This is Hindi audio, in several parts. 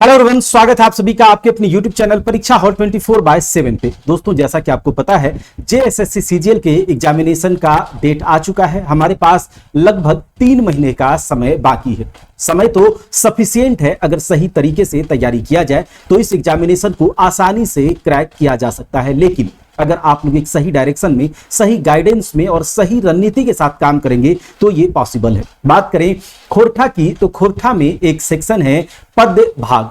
हेलो एवरीवन, स्वागत है आप सभी का आपके अपने YouTube चैनल परीक्षा हॉल 24/7 पे। दोस्तों, जैसा कि आपको पता है JSSC CGL के एग्जामिनेशन का डेट आ चुका है। हमारे पास लगभग 3 महीने का समय बाकी है। समय तो सफिशिएंट है, अगर सही तरीके से तैयारी किया जाए तो इस एग्जामिनेशन को आसानी से क्रैक किया जा सकता है। लेकिन अगर आप लोग एक सही डायरेक्शन में, सही गाइडेंस में और सही रणनीति के साथ काम करेंगे तो ये पॉसिबल है। बात करें खोरठा की, तो खोरठा में एक सेक्शन है पद्य भाग,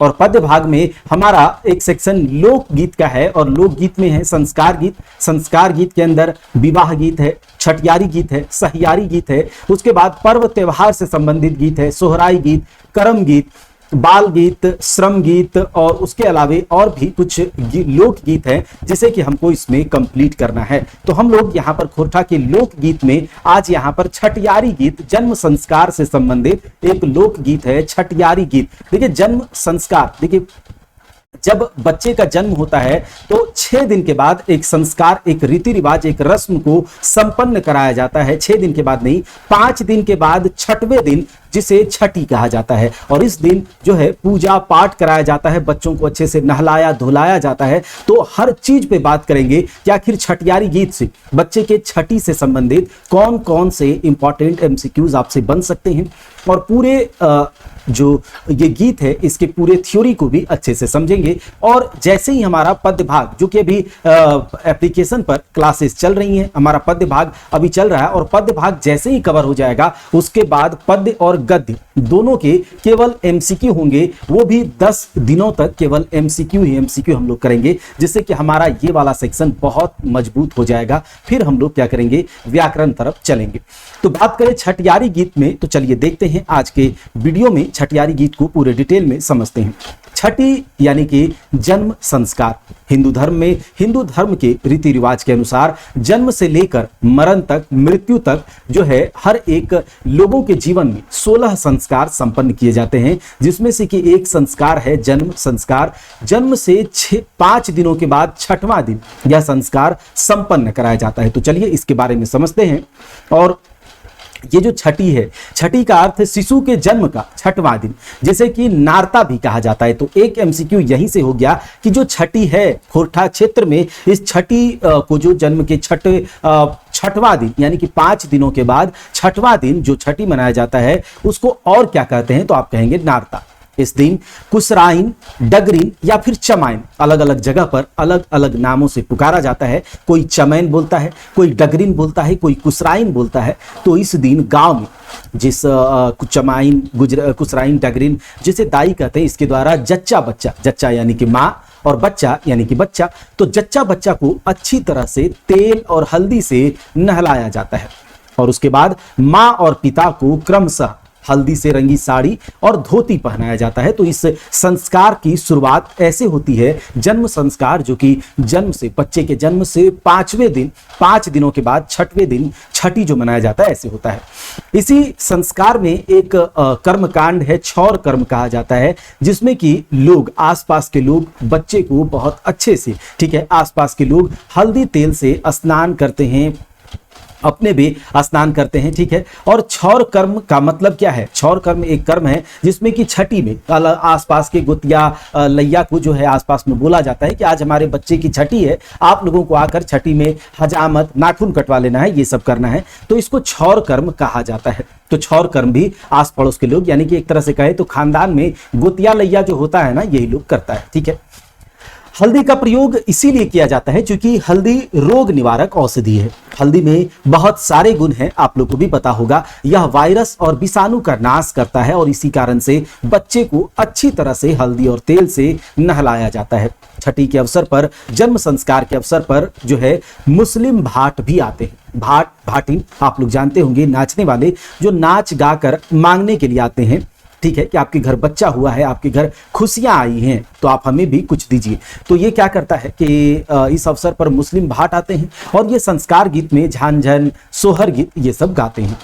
और पद्य भाग में हमारा एक सेक्शन लोकगीत का है, और लोकगीत में है संस्कार गीत। संस्कार गीत के अंदर विवाह गीत है, छठियारी गीत है, सहियारी गीत है, उसके बाद पर्व त्योहार से संबंधित गीत है, सोहराई गीत, करम गीत, बाल गीत, श्रम गीत, और उसके अलावे और भी कुछ लोकगीत है जिसे कि हमको इसमें कंप्लीट करना है। तो हम लोग यहाँ पर खोरठा के लोकगीत में आज यहाँ पर छठियारी गीत, जन्म संस्कार से संबंधित एक लोकगीत है छठियारी गीत। देखिए, जन्म संस्कार, देखिए जब बच्चे का जन्म होता है तो 6 दिन के बाद एक संस्कार, एक रीति रिवाज, एक रस्म को संपन्न कराया जाता है। 6 दिन के बाद नहीं, 5 दिन के बाद छठवें दिन, जिसे छठी कहा जाता है, और इस दिन जो है पूजा पाठ कराया जाता है, बच्चों को अच्छे से नहलाया धुलाया जाता है। तो हर चीज पे बात करेंगे कि आखिर छठियारी गीत से बच्चे के छठी से संबंधित कौन कौन से इंपॉर्टेंट MCQs आपसे बन सकते हैं, और पूरे जो ये गीत है इसके पूरे थ्योरी को भी अच्छे से समझेंगे। और जैसे ही हमारा पद्य भाग, जो कि अभी एप्लीकेशन पर क्लासेस चल रही हैं, हमारा पद्य भाग अभी चल रहा है, और पद्य भाग जैसे ही कवर हो जाएगा उसके बाद पद्य और गद्य दोनों के केवल MCQ होंगे, वो भी 10 दिनों तक केवल MCQ ही MCQ हम लोग करेंगे, जिससे कि हमारा ये वाला सेक्शन बहुत मजबूत हो जाएगा। फिर हम लोग क्या करेंगे, व्याकरण तरफ चलेंगे। तो बात करें छठियारी गीत में, तो चलिए देखते हैं आज के वीडियो में छठियारी गीत को पूरे डिटेल में समझते हैं। छठी यानी कि जन्म संस्कार। हिंदू धर्म में, हिंदू धर्म के रीति रिवाज के अनुसार जन्म से लेकर मरण तक, मृत्यु तक जो है हर एक लोगों के जीवन में 16 संस्कार संपन्न किए जाते हैं, जिसमें से कि एक संस्कार है जन्म संस्कार। जन्म से 5 दिनों के बाद 6वां दिन यह संस्कार संपन्न कराया जाता है। तो चलिए इसके बारे में समझते हैं। और ये जो छठी है, छठी का अर्थ है शिशु के जन्म का 6वां दिन, जिसे कि नारता भी कहा जाता है। तो एक MCQ यहीं से हो गया कि जो छठी है खोरठा क्षेत्र में, इस छठी को जो जन्म के 6वां दिन यानी कि 5 दिनों के बाद 6वां दिन जो छठी मनाया जाता है उसको और क्या कहते हैं, तो आप कहेंगे नारता। इस दिन कुसराइन, डगरीन या फिर चमाइन, अलग अलग जगह पर अलग अलग नामों से पुकारा जाता है। कोई चमैन बोलता है, कोई डगरीन बोलता है, कोई कुसराइन बोलता है। तो इस दिन गांव में जिस चमाइन, कुसराइन, डगरीन, जिसे दाई कहते हैं, इसके द्वारा जच्चा बच्चा, जच्चा यानी कि माँ और बच्चा यानी कि बच्चा, तो जच्चा बच्चा को अच्छी तरह से तेल और हल्दी से नहलाया जाता है, और उसके बाद माँ और पिता को क्रमशः हल्दी से रंगी साड़ी और धोती पहनाया जाता है। तो इस संस्कार की शुरुआत ऐसे होती है, जन्म संस्कार, जो कि जन्म से, बच्चे के जन्म से 5वें दिन, 5 दिनों के बाद 6वें दिन छठी जो मनाया जाता है, ऐसे होता है। इसी संस्कार में एक कर्मकांड है, छौर कर्म कहा जाता है, जिसमें कि लोग, आसपास के लोग बच्चे को बहुत अच्छे से, ठीक है, आसपास के लोग हल्दी तेल से स्नान करते हैं, अपने भी स्नान करते हैं, ठीक है। और छौर कर्म का मतलब क्या है? छौर कर्म एक कर्म है जिसमें कि छठी में आसपास के गुतिया लैया को जो है आसपास में बोला जाता है कि आज हमारे बच्चे की छठी है, आप लोगों को आकर छठी में हजामत, नाखून कटवा लेना है, ये सब करना है। तो इसको छौर कर्म कहा जाता है। तो छौर कर्म भी आस पड़ोस के लोग, यानी कि एक तरह से कहे तो खानदान में गुतिया लैया जो होता है ना, यही लोग करता है, ठीक है। हल्दी का प्रयोग इसीलिए किया जाता है क्योंकि हल्दी रोग निवारक औषधि है। हल्दी में बहुत सारे गुण हैं, आप लोग को भी पता होगा। यह वायरस और विषाणु का नाश करता है, और इसी कारण से बच्चे को अच्छी तरह से हल्दी और तेल से नहलाया जाता है। छठी के अवसर पर, जन्म संस्कार के अवसर पर जो है मुस्लिम भाट भी आते हैं। भाट, भाटिन आप लोग जानते होंगे, नाचने वाले जो नाच गाकर मांगने के लिए आते हैं, ठीक है, कि आपके घर बच्चा हुआ है, आपके घर खुशियां आई हैं, तो आप हमें भी कुछ दीजिए। तो ये क्या करता है कि इस अवसर पर मुस्लिम भाट आते हैं, और ये संस्कार गीत में झांझन, सोहर गीत, ये सब गाते हैं।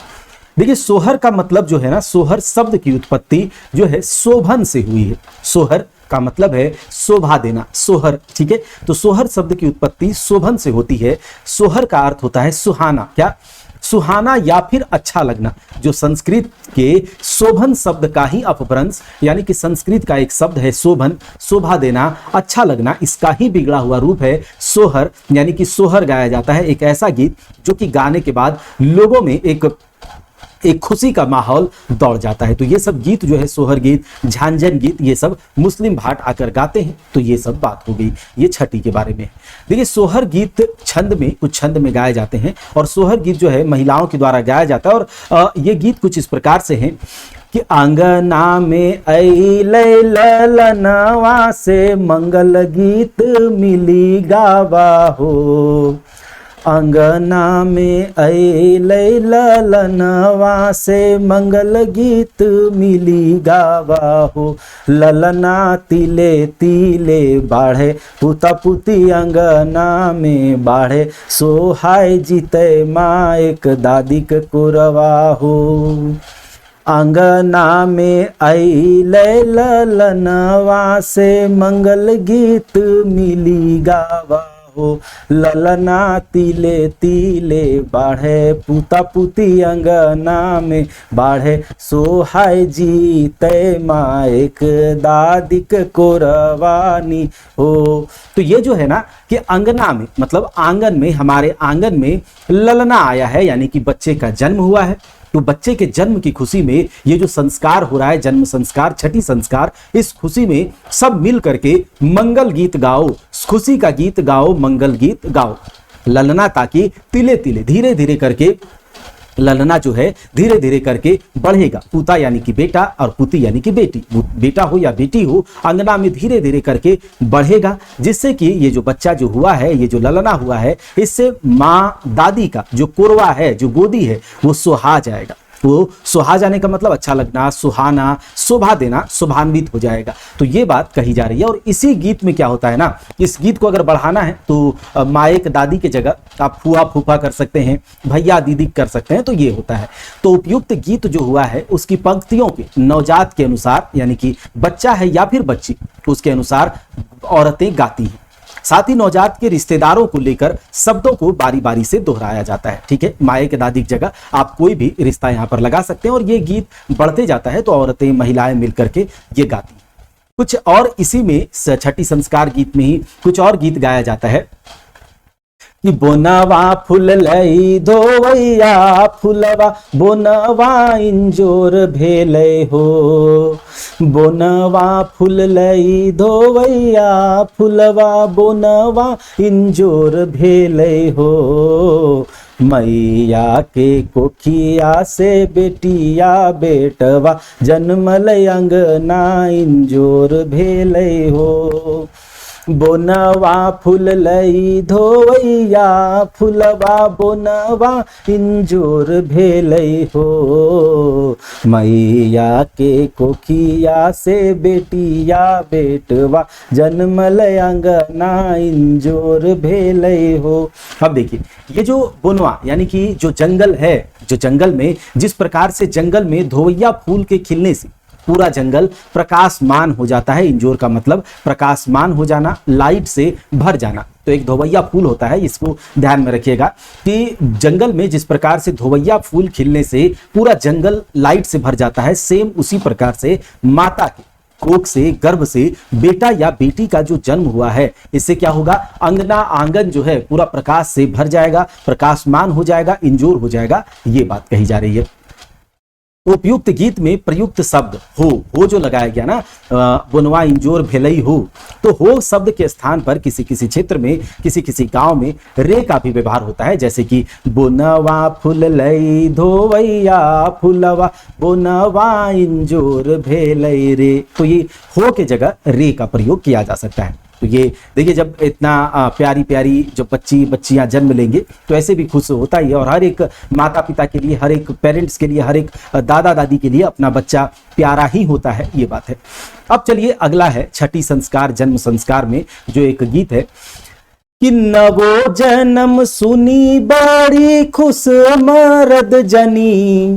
देखिए, सोहर का मतलब जो है ना, सोहर शब्द की उत्पत्ति जो है शोभन से हुई है। सोहर का मतलब है शोभा देना, सोहर, ठीक है। तो सोहर शब्द की उत्पत्ति शोभन से होती है। सोहर का अर्थ होता है सुहाना, क्या? सुहाना या फिर अच्छा लगना, जो संस्कृत के शोभन शब्द का ही अपभ्रंश, यानी कि संस्कृत का एक शब्द है शोभन, शोभा देना, अच्छा लगना, इसका ही बिगड़ा हुआ रूप है सोहर, यानी कि सोहर गाया जाता है। एक ऐसा गीत जो कि गाने के बाद लोगों में एक खुशी का माहौल दौड़ जाता है। तो ये सब गीत जो है सोहर गीत, झांझन गीत, ये सब मुस्लिम भाट आकर गाते हैं। तो ये सब बात हो गई ये छठी के बारे में। देखिए सोहर गीत छंद में, कुछ छंद में गाए जाते हैं और सोहर गीत जो है महिलाओं के द्वारा गाया जाता है। और ये गीत कुछ इस प्रकार से हैं कि आंगना में अइले ललनवा से मंगल गीत मिली गावा हो, अंगना में अइले ललनवा से मंगल गीत मिली गावा हो, ललना तिले तिले बाढ़े पुता पुती अंगना में बाढ़े, सोहाय जीते माँ एक दादी के कुरवा हो। अंगना में अइले ललनवा से मंगल गीत मिली गावा हो, ललना तिले तिले बाढ़े पुता पुती अंगना में बाढ़े, सोहाय जीते माँ एक दादिक कोरवानी हो। तो ये जो है ना कि अंगना में मतलब आंगन में, हमारे आंगन में ललना आया है, यानी कि बच्चे का जन्म हुआ है। तो बच्चे के जन्म की खुशी में ये जो संस्कार हो रहा है, जन्म संस्कार, छठी संस्कार, इस खुशी में सब मिल करके मंगल गीत गाओ, खुशी का गीत गाओ, मंगल गीत गाओ। ललना ताकि तिले तिले धीरे धीरे करके ललना जो है धीरे धीरे करके बढ़ेगा। पूता यानी कि बेटा और पुती यानी कि बेटी, बेटा हो या बेटी हो, अंगना में धीरे धीरे करके बढ़ेगा, जिससे कि ये जो बच्चा जो हुआ है, ये जो ललना हुआ है, इससे माँ दादी का जो कोरवा है, जो गोदी है, वो सुहा जाएगा। वो सुहा जाने का मतलब अच्छा लगना, सुहाना, शोभा देना, शोभान्वित हो जाएगा। तो ये बात कही जा रही है। और इसी गीत में क्या होता है ना, इस गीत को अगर बढ़ाना है तो मायक दादी के जगह आप फुआ फूफा कर सकते हैं, भैया दीदी कर सकते हैं। तो ये होता है। तो उपयुक्त गीत जो हुआ है उसकी पंक्तियों के नवजात के अनुसार, यानी कि बच्चा है या फिर बच्ची, उसके अनुसार औरतें गाती हैं। साथ ही नवजात के रिश्तेदारों को लेकर शब्दों को बारी बारी से दोहराया जाता है। ठीक है, माए के दादी की जगह आप कोई भी रिश्ता यहाँ पर लगा सकते हैं। और ये गीत बढ़ते जाता है तो औरतें महिलाएं मिलकर के ये गाती हैं। कुछ और इसी में छठी संस्कार गीत में ही कुछ और गीत गाया जाता है कि बोनवा फूल लई धोवैया फूलवा, बोनवा इंजोर भेलै हो, बोनवा फूल लई धोवैया फूलवा, बोनवा इंजोर भेलै हो, मैया के कोखिया से बेटिया बेटवा, जन्मल अंगना इंजोर भेलै हो, बोनवा फूल लई धोवैया फूलवा, बोनवा इंजोर भेलै हो, मैया के कोखिया से बेटिया बेटवा, जन्मल अंगना इंजोर भेलै हो। अब देखिए ये जो बोनवा यानी कि जो जंगल है, जो जंगल में जिस प्रकार से जंगल में धोवैया फूल के खिलने से पूरा जंगल प्रकाशमान हो जाता है। इंजोर का मतलब प्रकाशमान हो जाना, लाइट से भर जाना। तो एक धोवैया फूल होता है, इसको ध्यान में रखिएगा कि जंगल में जिस प्रकार से धोवैया फूल खिलने से पूरा जंगल लाइट से भर जाता है, सेम उसी प्रकार से माता के कोख से, गर्भ से बेटा या बेटी का जो जन्म हुआ है, इससे क्या होगा, अंगना आंगन जो है पूरा प्रकाश से भर जाएगा, प्रकाशमान हो जाएगा, इंजोर हो जाएगा। ये बात कही जा रही है। उपयुक्त गीत में प्रयुक्त शब्द हो जो लगाया गया ना, बोनवा इंजोर भेलै हो, तो हो शब्द के स्थान पर किसी किसी क्षेत्र में, किसी किसी गांव में रे का भी व्यवहार होता है। जैसे कि बोनवा फूल लई धोवैया फूलवा, बोनवा इंजोर भेलै रे। तो ये हो के जगह रे का प्रयोग किया जा सकता है। तो ये देखिए जब इतना प्यारी प्यारी जब बच्चियां जन्म लेंगे तो ऐसे भी खुश होता ही है। और हर एक माता पिता के लिए, हर एक पेरेंट्स के लिए, हर एक दादा दादी के लिए अपना बच्चा प्यारा ही होता है, ये बात है। अब चलिए अगला है छठी संस्कार जन्म संस्कार में जो एक गीत है कि नवो जन्म सुनी बड़ी खुश मरद जनी,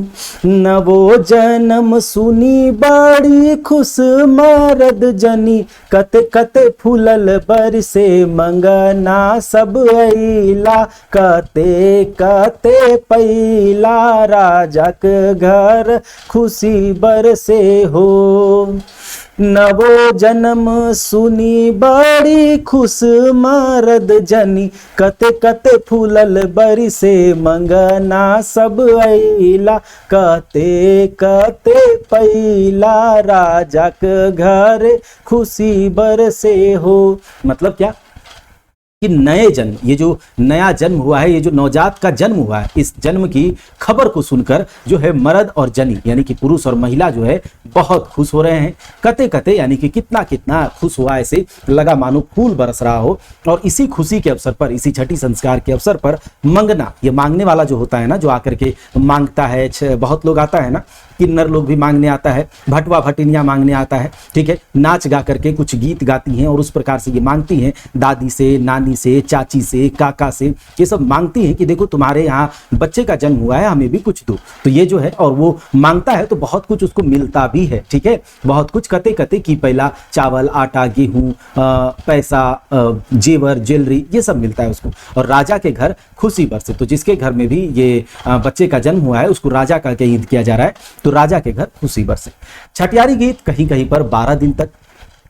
नवो जन्म सुनी बड़ी खुश मरद जनी, कते कते फूलल बरसे मंगना सब अइला, कते कते पैला राजा के घर खुशी बरसे हो। नवो जन्म सुनी बड़ी खुश मरद जनी, कते कते फूलल बरसे मंगना सब अइला, कते कते पैला राजा के घर खुशी बरसे हो। मतलब क्या कि नए जन्म, ये जो नया जन्म हुआ है, ये जो नवजात का जन्म हुआ है, इस जन्म की खबर को सुनकर जो है मर्द और जनी यानी कि पुरुष और महिला जो है बहुत खुश हो रहे हैं। कते कते यानी कि कितना कितना खुश हुआ, ऐसे लगा मानो फूल बरस रहा हो। और इसी खुशी के अवसर पर, इसी छठी संस्कार के अवसर पर मंगना, ये मांगने वाला जो होता है ना, जो आकर के मांगता है, बहुत लोग आता है ना, किन्नर लोग भी मांगने आता है, भटवा भटिनिया मांगने आता है, ठीक है, नाच गा करके कुछ गीत गाती हैं और उस प्रकार से ये मांगती हैं दादी से, नानी से, चाची से, काका से, ये सब मांगती हैं कि देखो तुम्हारे यहाँ बच्चे का जन्म हुआ है, हमें भी कुछ दो। तो ये जो है, और वो मांगता है तो बहुत कुछ उसको मिलता भी है, ठीक है, बहुत कुछ कते कते की पहला चावल, आटा, गेहूं, पैसा, जेवर, ज्वेलरी, ये सब मिलता है उसको। और राजा के घर खुशी बरसे, तो जिसके घर में भी ये बच्चे का जन्म हुआ है उसको राजा का ईद किया जा रहा है, तो राजा के घर खुशी बरसे। छठियारी गीत कहीं कहीं पर 12 दिन तक,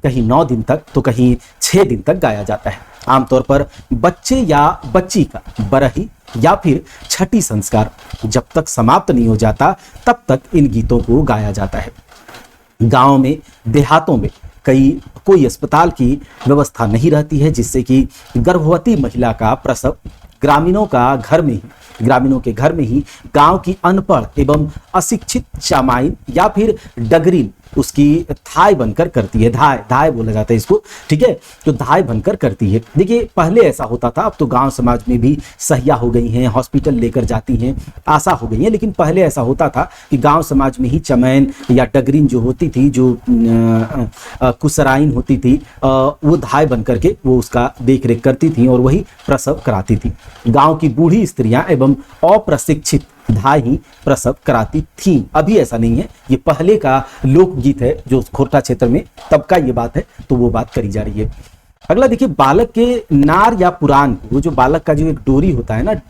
कहीं 9 दिन तक, तो कहीं 6 दिन तक गाया जाता है। आमतौर पर बच्चे या बच्ची का बरही या फिर छठी संस्कार जब तक समाप्त नहीं हो जाता तब तक इन गीतों को गाया जाता है। गांव में, देहातों में कोई अस्पताल की व्यवस्था नहीं रहती है, जिससे कि गर्भवती महिला का प्रसव ग्रामीणों के घर में ही गांव की अनपढ़ एवं अशिक्षित चामाइन या फिर डगरीन उसकी धाय बनकर करती है। धाय बोला जाता है इसको, ठीक है, तो धाय बनकर करती है। देखिए पहले ऐसा होता था, अब तो गांव समाज में भी सहिया हो गई हैं, हॉस्पिटल लेकर जाती हैं, आशा हो गई है, लेकिन पहले ऐसा होता था कि गांव समाज में ही चमैन या डगरीन जो होती थी, जो कुसराइन होती थी, वो धाय बन करके वो उसका देख रेख करती थी और वही प्रसव कराती थी। गांव की बूढ़ी स्त्रियां एवं अप्रशिक्षित धाय ही प्रसव कराती थी। अभी ऐसा नहीं है, ये पहले का लोकगीत है जो खोरठा क्षेत्र में तब का ये बात है, तो वो बात करी जा रही है। अगला देखिए, बालक के नार या पुराण, वो जो बालक का जो एक डोरी होता है ना,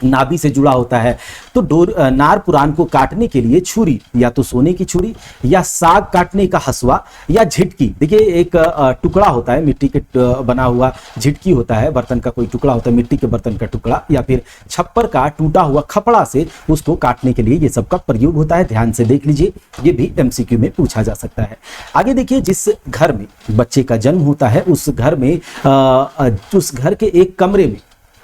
नाभि से जुड़ा होता है, तो नार पुराण को काटने के लिए छुरी, या तो सोने की छुरी या साग काटने का हसुआ या झिटकी। देखिए एक टुकड़ा होता है मिट्टी के बना हुआ, झिटकी होता है, बर्तन का कोई टुकड़ा होता है, मिट्टी के बर्तन का टुकड़ा, या फिर छप्पर का टूटा हुआ खपड़ा से उसको काटने के लिए ये सब का प्रयोग होता है। ध्यान से देख लीजिए, ये भी एमसीक्यू में पूछा जा सकता है। आगे देखिए, जिस घर में बच्चे का जन्म होता है उस घर में उस घर के एक कमरे में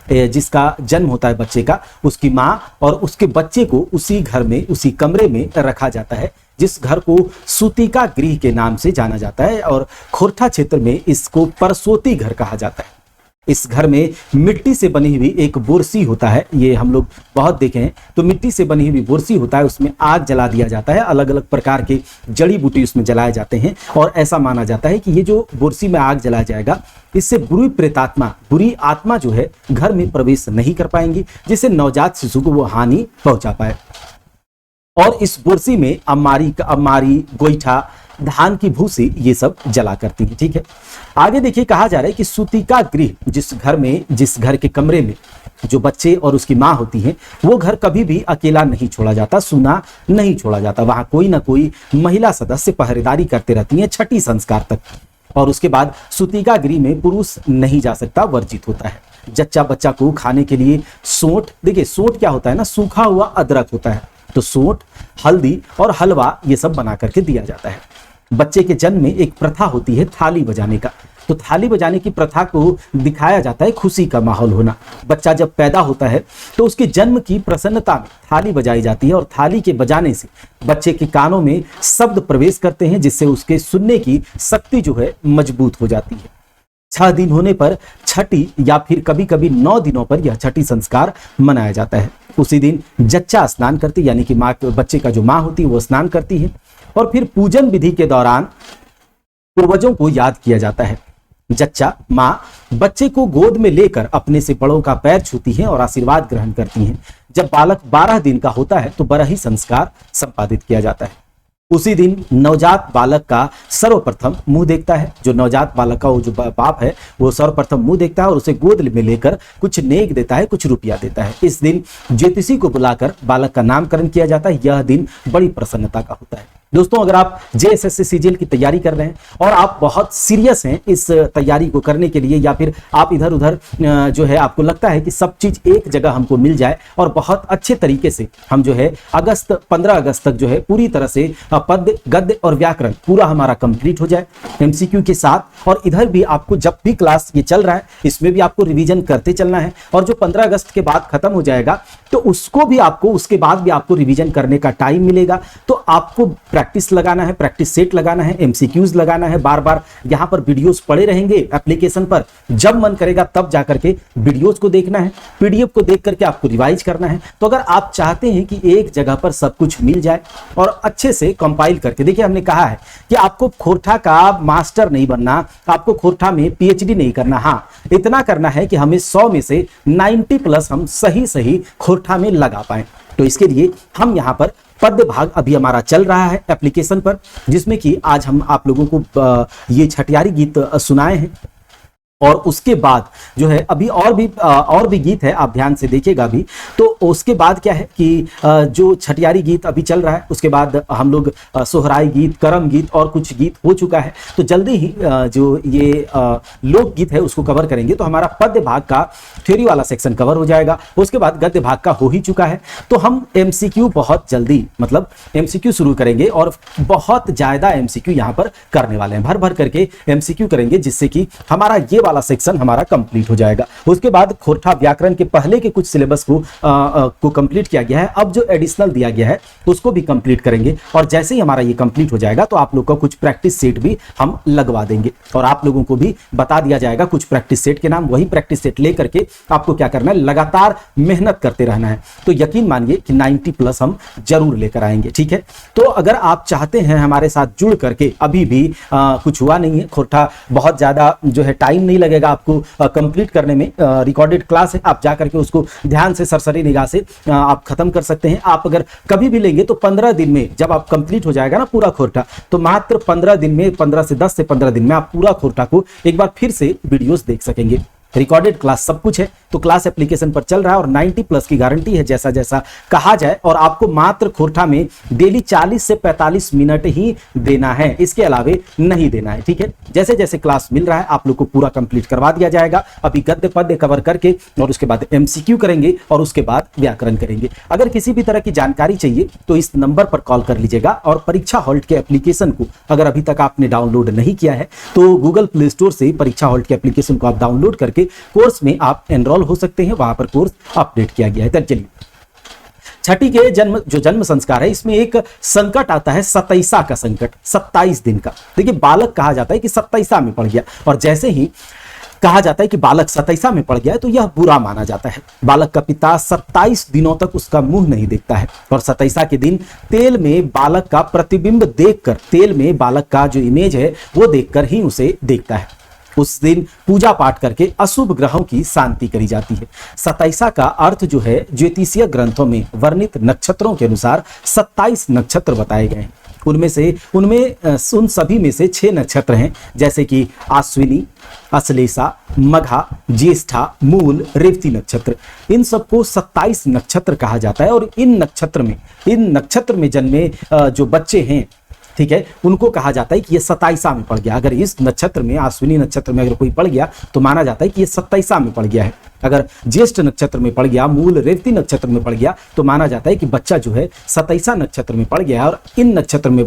जिसका जन्म होता है बच्चे का, उसकी माँ और उसके बच्चे को उसी घर में, उसी कमरे में रखा जाता है, जिस घर को सूतिका गृह के नाम से जाना जाता है। और खोरठा क्षेत्र में इसको परसोती घर कहा जाता है। इस घर में मिट्टी से बनी हुई एक बोरसी होता है, ये हम लोग बहुत देखे हैं, तो मिट्टी से बनी हुई बोरसी होता है, उसमें आग जला दिया जाता है, अलग अलग प्रकार के जड़ी बूटी उसमें जलाए जाते हैं। और ऐसा माना जाता है कि ये जो बोरसी में आग जलाया जाएगा, इससे बुरी आत्मा जो है घर में प्रवेश नहीं कर पाएंगी, जिससे नवजात शिशु को वो हानि पहुंचा पाए। और इस बोरसी में अमारी, गोईठा, धान की भूसी, ये सब जला करती है, ठीक है। आगे देखिए, कहा जा रहा है कि सूतिका गृह, जिस घर के कमरे में जो बच्चे और उसकी माँ होती है, वो घर कभी भी अकेला नहीं छोड़ा जाता, सूना नहीं छोड़ा जाता। वहां कोई ना कोई महिला सदस्य पहरेदारी करते रहती हैं छठी संस्कार तक। और उसके बाद सूतिका गृह में पुरुष नहीं जा सकता, वर्जित होता है। जच्चा बच्चा को खाने के लिए सोंठ, देखिए सोंठ क्या होता है ना, सूखा हुआ अदरक होता है, तो सोंठ, हल्दी और हलवा ये सब बना करके दिया जाता है। बच्चे के जन्म में एक प्रथा होती है थाली बजाने का, तो थाली बजाने की प्रथा को दिखाया जाता है खुशी का माहौल होना। बच्चा जब पैदा होता है तो उसके जन्म की प्रसन्नता में थाली बजाई जाती है, और थाली के बजाने से बच्चे के कानों में शब्द प्रवेश करते हैं, जिससे उसके सुनने की शक्ति जो है मजबूत हो जाती है। 6 दिन होने पर छठी, या फिर कभी कभी 9 दिनों पर यह छठी संस्कार मनाया जाता है। उसी दिन जच्चा स्नान करती, यानी कि माँ, बच्चे का जो माँ होती है वो स्नान करती है, और फिर पूजन विधि के दौरान पूर्वजों को याद किया जाता है। जच्चा माँ बच्चे को गोद में लेकर अपने से बड़ों का पैर छूती हैं और आशीर्वाद ग्रहण करती हैं। जब बालक 12 दिन का होता है तो बरही संस्कार संपादित किया जाता है। उसी दिन नवजात बालक का सर्वप्रथम मुंह देखता है। जो नवजात बालक का वो जो बाप है वो सर्वप्रथम मुंह देखता है और उसे गोद में लेकर कुछ नेक देता है, कुछ रुपया देता है। इस दिन ज्योतिषी को बुलाकर बालक का नामकरण किया जाता है। यह दिन बड़ी प्रसन्नता का होता है। दोस्तों, अगर आप जेएसएससी सीजीएल की तैयारी कर रहे हैं और आप बहुत सीरियस हैं इस तैयारी को करने के लिए, या फिर आप इधर उधर जो है आपको लगता है कि सब चीज एक जगह हमको मिल जाए और बहुत अच्छे तरीके से हम जो है 15 अगस्त तक जो है पूरी तरह से पद्य, गद्य और व्याकरण पूरा हमारा कंप्लीट हो जाए एमसीक्यू के साथ, और इधर भी आपको जब भी क्लास ये चल रहा है इसमें भी आपको रिवीजन करते चलना है, और जो 15 अगस्त के बाद खत्म हो जाएगा तो उसको भी आपको, उसके बाद भी आपको रिवीजन करने का टाइम मिलेगा। तो आपको प्रैक्टिस लगाना है, प्रैक्टिस सेट लगाना है, एमसीक्यूज लगाना है, बार बार यहां पर वीडियोस पड़े रहेंगे एप्लीकेशन पर। जब मन करेगा तब जाकर के वीडियोस को देखना है, पीडीएफ को देख करके आपको रिवाइज करना है। तो अगर आप चाहते हैं कि एक जगह पर सब कुछ मिल जाए और अच्छे से कंपाइल करके, देखिए हमने कहा है कि आपको खोरठा का मास्टर नहीं बनना, आपको खोरठा में पीएचडी नहीं करना। हाँ, इतना करना है कि हमें 100 में से 90+ हम सही खोरठा में लगा पाए। तो इसके लिए हम यहाँ पर पद्य भाग अभी हमारा चल रहा है एप्लीकेशन पर, जिसमें कि आज हम आप लोगों को ये छठियारी गीत सुनाए हैं, और उसके बाद जो है अभी और भी गीत है, आप ध्यान से देखिएगा अभी। तो उसके बाद क्या है कि जो छठियारी गीत अभी चल रहा है, उसके बाद हम लोग सोहराई गीत, करम गीत और कुछ गीत हो चुका है। तो जल्दी ही जो ये लोक गीत है उसको कवर करेंगे। तो हमारा पद्य भाग का थ्योरी वाला सेक्शन कवर हो जाएगा, उसके बाद गद्य भाग का हो ही चुका है। तो हम एमसीक्यू बहुत जल्दी, मतलब एमसीक्यू शुरू करेंगे और बहुत ज्यादा एमसीक्यू यहाँ पर करने वाले हैं, भर भर करके एमसीक्यू करेंगे, जिससे कि हमारा ये वाला सेक्शन हमारा कंप्लीट हो जाएगा। उसके बाद खोरठा व्याकरण के पहले के कुछ सिलेबस को कंप्लीट किया गया है, अब जो एडिशनल दिया गया है उसको भी कंप्लीट करेंगे। और जैसे ही हमारा ये कंप्लीट हो जाएगा तो आप लोग का कुछ प्रैक्टिस सेट भी हम लगवा देंगे, और आप लोगों को भी बता दिया जाएगा कुछ प्रैक्टिस सेट के नाम। वही प्रैक्टिस सेट लेकर के आपको क्या करना है, लगातार मेहनत करते रहना है। तो यकीन मानिए कि 90+ हम जरूर लेकर आएंगे, ठीक है। तो अगर आप चाहते हैं हमारे साथ जुड़ करके, अभी भी कुछ हुआ नहीं है, खोरठा बहुत ज्यादा जो है टाइम नहीं लगेगा आपको कंप्लीट करने में। रिकॉर्डेड क्लास है, आप जाकर के उसको ध्यान से सरसरी निगाह से आप खत्म कर सकते हैं। आप अगर कभी भी लेंगे तो 15 दिन में जब आप कंप्लीट हो जाएगा ना पूरा खोरठा, तो मात्र 15 दिन में, 10 से 15 दिन में आप पूरा खोरठा को एक बार फिर से वीडियोस देख सकेंगे। रिकॉर्डेड क्लास सब कुछ है, तो क्लास एप्लीकेशन पर चल रहा है और 90+ की गारंटी है जैसा जैसा कहा जाए। और आपको मात्र खोरठा में डेली 40 से 45 मिनट ही देना है, इसके अलावे नहीं देना है, ठीक है। जैसे जैसे क्लास मिल रहा है आप लोग को पूरा कंप्लीट करवा दिया जाएगा। अभी गद्य पद्य कवर करके और उसके बाद एमसीक्यू करेंगे और उसके बाद व्याकरण करेंगे। अगर किसी भी तरह की जानकारी चाहिए तो इस नंबर पर कॉल कर लीजिएगा। और परीक्षा हॉल्ट के एप्लीकेशन को अगर अभी तक आपने डाउनलोड नहीं किया है तो गूगल प्ले स्टोर से परीक्षा हॉल्ट के एप्लीकेशन को आप डाउनलोड करके कोर्स में आप एनरोल हो सकते हैं, वहां पर कोर्स अपडेट किया गया है। तब चलिए, छठी के जन्म संस्कार है, इसमें एक संकट आता है, 27 का संकट, 27 दिन का। देखिए, बालक कहा जाता है कि 27 में पड़ गया, और जैसे ही कहा जाता है कि बालक 27 में पड़ गया है तो यह बुरा माना जाता है। बालक का पिता 27 दिनों तक उसका मुंह नहीं देखता है, और 27 के दिन तेल में बालक का प्रतिबिंब देखकर, तेल में बालक का जो इमेज है वो देखकर ही उसे देखता है। उस दिन पूजा पाठ करके अशुभ ग्रहों की शांति करी जाती है। 27 का अर्थ जो है ज्योतिषीय ग्रंथों में वर्णित नक्षत्रों के अनुसार 27 नक्षत्र बताए गए हैं। उन सभी में से 6 नक्षत्र हैं, जैसे कि अश्विनी, अश्लेषा, मघा, ज्येष्ठा, मूल, रेवती नक्षत्र। इन सबको 27 नक्षत्र कहा जाता है। और इन नक्षत्र में जन्मे जो बच्चे हैं, ठीक है, उनको कहा जाता है कि ये 27 में पड़ गया। अगर इस नक्षत्र में, अश्विनी नक्षत्र में अगर कोई पड़ गया तो माना जाता है कि ये 27 में पड़ गया है। अगर ज्येष्ठ नक्षत्र में पड़ गया, मूल, रेवती नक्षत्र में पड़ गया तो माना जाता है कि बच्चा जो है 27 नक्षत्र में पड़ गया। और इन नक्षत्र में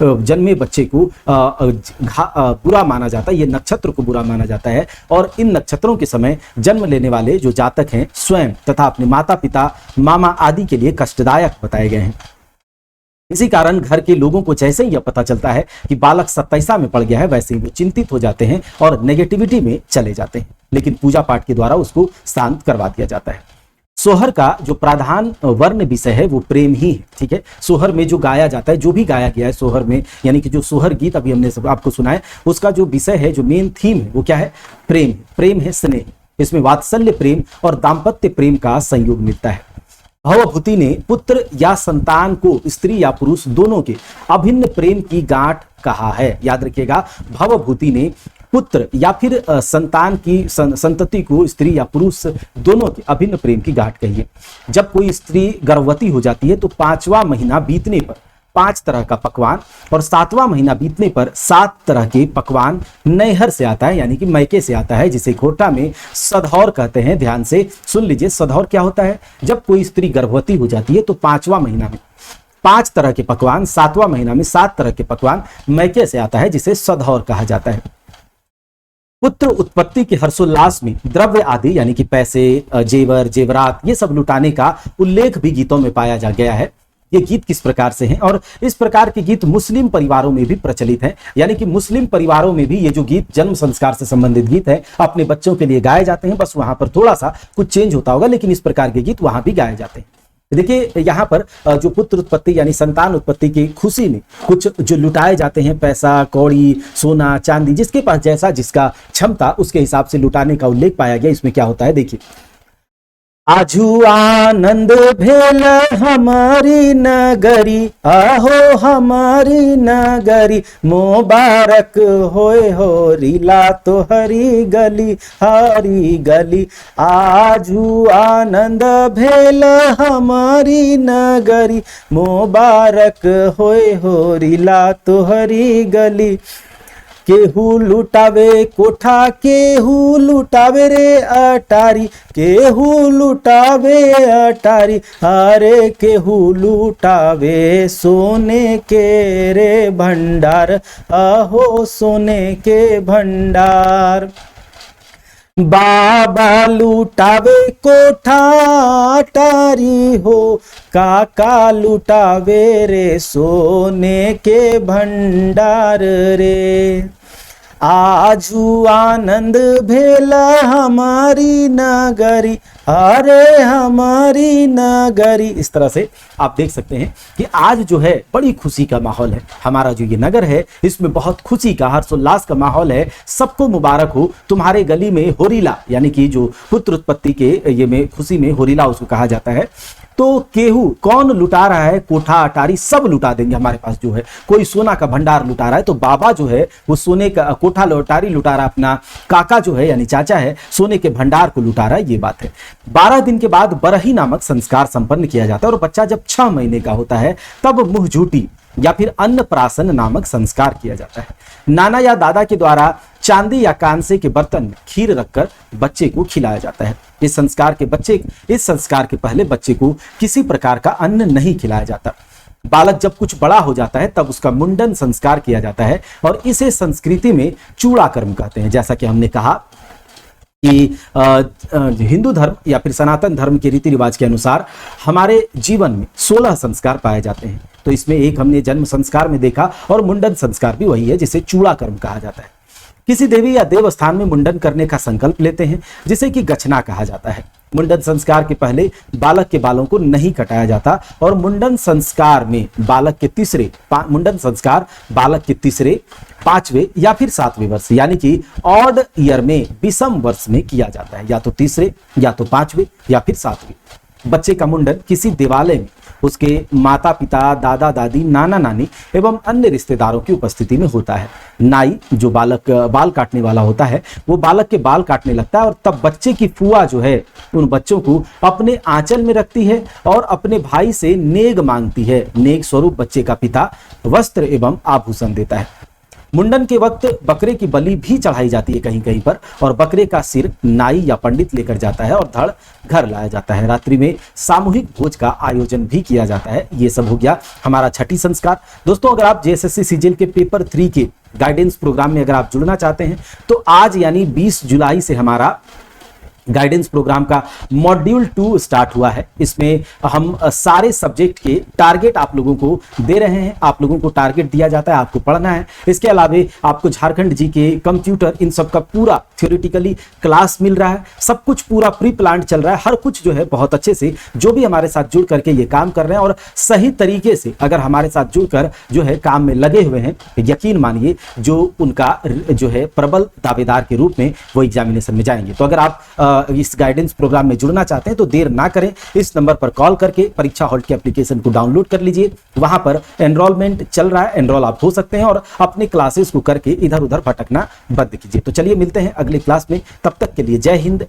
जन्मे बच्चे को बुरा माना जाता है, ये नक्षत्र को बुरा माना जाता है। और इन नक्षत्रों के समय जन्म लेने वाले जो जातक हैं स्वयं तथा अपने माता पिता, मामा आदि के लिए कष्टदायक बताए गए हैं। इसी कारण घर के लोगों को जैसे ही यह पता चलता है कि बालक 27 में पड़ गया है, वैसे ही वो चिंतित हो जाते हैं और नेगेटिविटी में चले जाते हैं, लेकिन पूजा पाठ के द्वारा उसको शांत करवा दिया जाता है। सोहर का जो प्रधान वर्ण विषय है वो प्रेम ही है, ठीक है। सोहर में जो गाया जाता है, जो भी गाया गया है सोहर में, यानी कि जो सोहर गीत अभी हमने सब आपको सुना है, उसका जो विषय है, जो मेन थीम है, वो क्या है? प्रेम। प्रेम है स्नेह, इसमें वात्सल्य प्रेम और दाम्पत्य प्रेम का संयोग मिलता है। भवभूति ने पुत्र या संतान को स्त्री या पुरुष दोनों के अभिन्न प्रेम की गांठ कहा है। याद रखिएगा, भवभूति ने पुत्र या फिर संतान की संतति को स्त्री या पुरुष दोनों के अभिन्न प्रेम की गांठ कही है। जब कोई स्त्री गर्भवती हो जाती है तो 5वां महीना बीतने पर 5 तरह का पकवान और 7वां महीना बीतने पर 7 तरह के पकवान नैहर से आता है, यानी कि मैके से आता है, जिसे घोटा में सधौर कहते हैं। ध्यान से सुन लीजिए, सधौर क्या होता है? जब कोई स्त्री गर्भवती हो जाती है तो 5वां महीना में 5 तरह के पकवान, 7वां महीना में 7 तरह के पकवान मैके से आता है, जिसे सधौर कहा जाता है। पुत्र उत्पत्ति के हर्षोल्लास में द्रव्य आदि, यानी कि पैसे, जेवर, जेवरात, ये सब लुटाने का उल्लेख भी गीतों में पाया जा गया है। ये गीत किस प्रकार से हैं? और इस प्रकार के गीत मुस्लिम परिवारों में भी प्रचलित हैं, यानी कि मुस्लिम परिवारों में भी ये जो गीत जन्म संस्कार से संबंधित गीत है अपने बच्चों के लिए गाए जाते हैं। बस वहां पर थोड़ा सा कुछ चेंज होता होगा, लेकिन इस प्रकार के गीत वहां भी गाए जाते हैं। देखिए, यहाँ पर जो पुत्र उत्पत्ति यानी संतान उत्पत्ति की खुशी में कुछ जो लुटाए जाते हैं, पैसा, कौड़ी, सोना, चांदी, जिसके पास जैसा जिसका क्षमता, उसके हिसाब से लुटाने का उल्लेख पाया गया। इसमें क्या होता है देखिए, आजू आनंद भेल हमारी नगरी, आहो हमारी नगरी, मुबारक होए हो रीला तो हरी गली, हरी गली। आजू आनंद भेल हमारी नगरी, मुबारक होए हो रीला तो हरी गली। केहू लुटावे कोठा, केहू लुटावे रे अटारी, केहू लुटावे अटारी, अरे केहू लुटावे सोने के रे भंडार, आहो सोने के भंडार। बाबा लुटावे कोठा अटारी हो, काका लुटावे रे सोने के भंडार रे। आजू आनंद भेला हमारी नगरी, अरे हमारी नगरी। इस तरह से आप देख सकते हैं कि आज जो है बड़ी खुशी का माहौल है। हमारा जो ये नगर है इसमें बहुत खुशी का, हर्षोल्लास का माहौल है। सबको मुबारक हो, तुम्हारे गली में होरीला, यानी कि जो पुत्र उत्पत्ति के ये में खुशी में होरीला उसको कहा जाता है। तो केहू कौन लुटा रहा है? कोठा अटारी सब लुटा देंगे। हमारे पास जो है कोई सोना का भंडार लुटा रहा है तो बाबा जो है वो सोने का कोठा अटारी लुटा रहा है, अपना काका जो है यानी चाचा है सोने के भंडार को लुटा रहा है। ये बात है। 12 दिन के बाद बरही नामक संस्कार संपन्न किया जाता है और बच्चा जब 6 महीने का होता है तब मुंहझूटी या फिर अन्नप्राशन नामक संस्कार किया जाता है। नाना या दादा के द्वारा चांदी या कांसे के बर्तन में खीर रखकर बच्चे को खिलाया जाता है। इस संस्कार के पहले बच्चे को किसी प्रकार का अन्न नहीं खिलाया जाता। बालक जब कुछ बड़ा हो जाता है तब उसका मुंडन संस्कार किया जाता है और इसे संस्कृति में चूड़ा कर्म कहते हैं। जैसा कि हमने कहा कि हिंदू धर्म या फिर सनातन धर्म के रीति रिवाज के अनुसार हमारे जीवन में 16 संस्कार पाए जाते हैं। तो इसमें एक हमने जन्म संस्कार में देखा और मुंडन संस्कार भी वही है जिसे चूड़ा कर्म कहा जाता है। किसी देवी या देव स्थान में मुंडन करने का संकल्प लेते हैं जिसे कि गछना कहा जाता है। मुंडन संस्कार के पहले बालक के बालों को नहीं कटाया जाता और मुंडन संस्कार में बालक के मुंडन संस्कार बालक के तीसरे, 5वें या फिर 7वें वर्ष यानी कि ऑड ईयर में विषम वर्ष में किया जाता है, या तो तीसरे या तो 5वें या फिर 7वें। बच्चे का मुंडन किसी देवालय में उसके माता पिता, दादा दादी, नाना नानी एवं अन्य रिश्तेदारों की उपस्थिति में होता है। नाई जो बाल काटने वाला होता है वो बालक के बाल काटने लगता है और तब बच्चे की फुआ जो है उन बच्चों को अपने आंचल में रखती है और अपने भाई से नेग मांगती है। नेग स्वरूप बच्चे का पिता वस्त्र एवं आभूषण देता है। मुंडन के वक्त बकरे की बलि भी चढ़ाई जाती है कहीं कहीं पर और बकरे का सिर नाई या पंडित लेकर जाता है और धड़ घर लाया जाता है। रात्रि में सामूहिक भोज का आयोजन भी किया जाता है। ये सब हो गया हमारा छठी संस्कार। दोस्तों, अगर आप जेएसएससी सीजीएल के पेपर 3 के गाइडेंस प्रोग्राम में अगर आप जुड़ना चाहते हैं तो आज यानी 20 जुलाई से हमारा गाइडेंस प्रोग्राम का मॉड्यूल 2 स्टार्ट हुआ है। इसमें हम सारे सब्जेक्ट के टारगेट आप लोगों को दे रहे हैं। आप लोगों को टारगेट दिया जाता है, आपको पढ़ना है। इसके अलावा आपको झारखंड जीके, कंप्यूटर, इन सब का पूरा थ्योरेटिकली क्लास मिल रहा है। सब कुछ पूरा प्री प्लान चल रहा है। हर कुछ जो है बहुत अच्छे से जो भी हमारे साथ जुड़ करके ये काम कर रहे हैं और सही तरीके से अगर हमारे साथ जुड़कर जो है काम में लगे हुए हैं, यकीन मानिए जो उनका जो है प्रबल दावेदार के रूप में वो एग्जामिनेशन में जाएंगे। तो अगर आप इस गाइडेंस प्रोग्राम में जुड़ना चाहते हैं तो देर ना करें, इस नंबर पर कॉल करके परीक्षा हॉल्ट के एप्लीकेशन को डाउनलोड कर लीजिए। वहां पर एनरोलमेंट चल रहा है, एनरोल आप हो सकते हैं और अपने क्लासेस को करके इधर उधर भटकना बंद कीजिए। तो चलिए मिलते हैं अगले क्लास में, तब तक के लिए जय हिंद।